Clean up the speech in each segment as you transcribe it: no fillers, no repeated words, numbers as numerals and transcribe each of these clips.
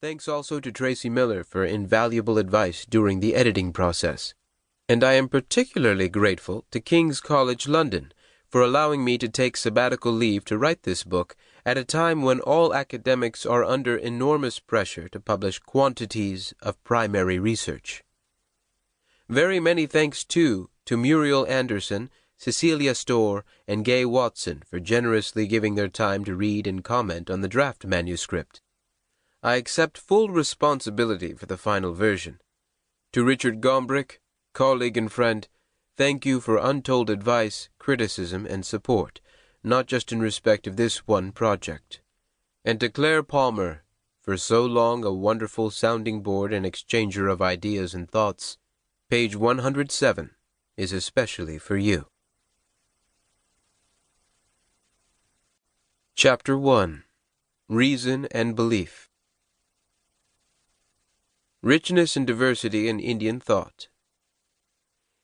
Thanks also to Tracy Miller for invaluable advice during the editing process. And I am particularly grateful to King's College London for allowing me to take sabbatical leave to write this book at a time when all academics are under enormous pressure to publish quantities of primary research. Very many thanks, too, to Muriel Anderson, Cecilia Storr, and Gay Watson for generously giving their time to read and comment on the draft manuscript. I accept full responsibility for the final version. To Richard Gombrich, colleague and friend, thank you for untold advice, criticism, and support, not just in respect of this one project. And to Claire Palmer, for so long a wonderful sounding board and exchanger of ideas and thoughts, page 107 is especially for you. Chapter 1. Reason and Belief. Richness and diversity in Indian thought.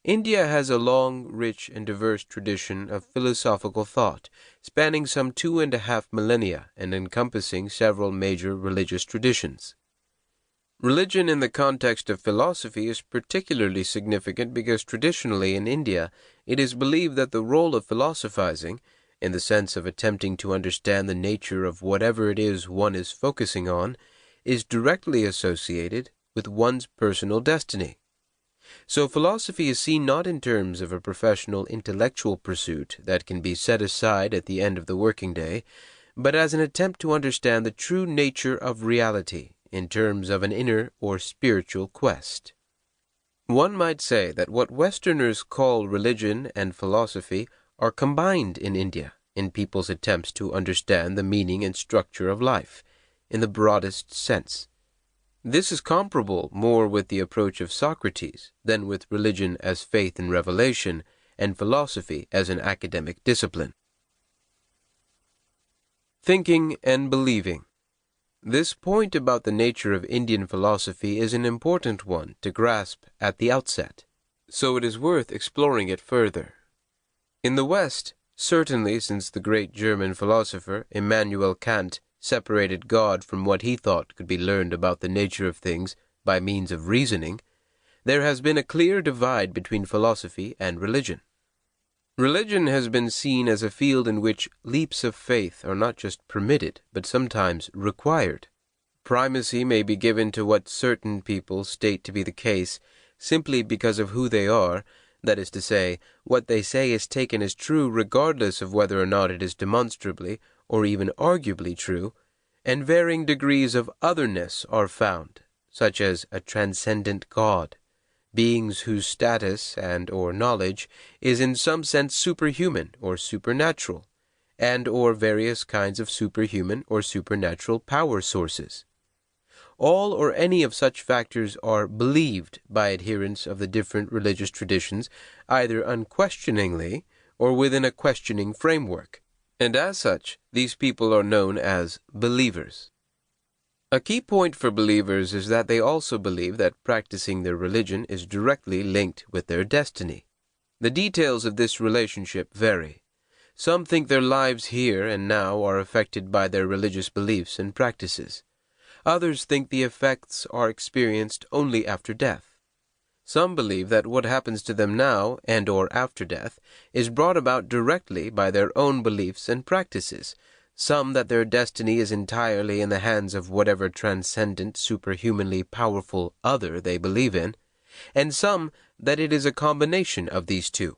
India has a long, rich, and diverse tradition of philosophical thought, spanning some 2.5 millennia and encompassing several major religious traditions. Religion in the context of philosophy is particularly significant because traditionally in India it is believed that the role of philosophizing, in the sense of attempting to understand the nature of whatever it is one is focusing on, is directly associated with one's personal destiny. So philosophy is seen not in terms of a professional intellectual pursuit that can be set aside at the end of the working day, but as an attempt to understand the true nature of reality in terms of an inner or spiritual quest. One might say that what Westerners call religion and philosophy are combined in India in people's attempts to understand the meaning and structure of life, in the broadest sense. This is comparable more with the approach of Socrates than with religion as faith and revelation, and philosophy as an academic discipline. Thinking and believing. This point about the nature of Indian philosophy is an important one to grasp at the outset, so it is worth exploring it further. In the West, certainly since the great German philosopher Immanuel Kant separated God from what he thought could be learned about the nature of things by means of reasoning, there has been a clear divide between philosophy and religion. Religion has been seen as a field in which leaps of faith are not just permitted, but sometimes required. Primacy may be given to what certain people state to be the case simply because of who they are, that is to say, what they say is taken as true regardless of whether or not it is demonstrably or even arguably true, and varying degrees of otherness are found, such as a transcendent God, beings whose status and or knowledge is in some sense superhuman or supernatural, and or various kinds of superhuman or supernatural power sources. All or any of such factors are believed by adherents of the different religious traditions, either unquestioningly or within a questioning framework, and as such, these people are known as believers. A key point for believers is that they also believe that practicing their religion is directly linked with their destiny. The details of this relationship vary. Some think their lives here and now are affected by their religious beliefs and practices. Others think the effects are experienced only after death. Some believe that what happens to them now and or after death is brought about directly by their own beliefs and practices, some that their destiny is entirely in the hands of whatever transcendent, superhumanly powerful other they believe in, and some that it is a combination of these two.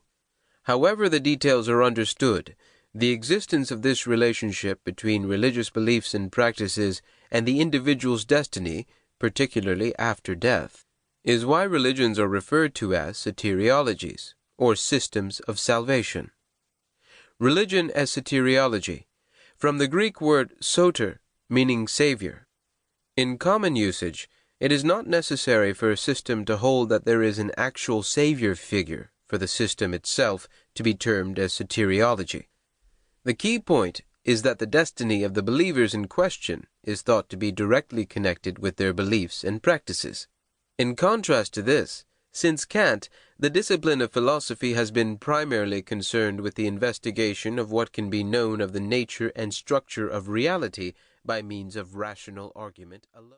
However the details are understood, the existence of this relationship between religious beliefs and practices and the individual's destiny, particularly after death, is why religions are referred to as soteriologies, or systems of salvation. Religion as soteriology, from the Greek word soter, meaning savior. In common usage, it is not necessary for a system to hold that there is an actual savior figure for the system itself to be termed as soteriology. The key point is that the destiny of the believers in question is thought to be directly connected with their beliefs and practices. In contrast to this, since Kant, the discipline of philosophy has been primarily concerned with the investigation of what can be known of the nature and structure of reality by means of rational argument alone.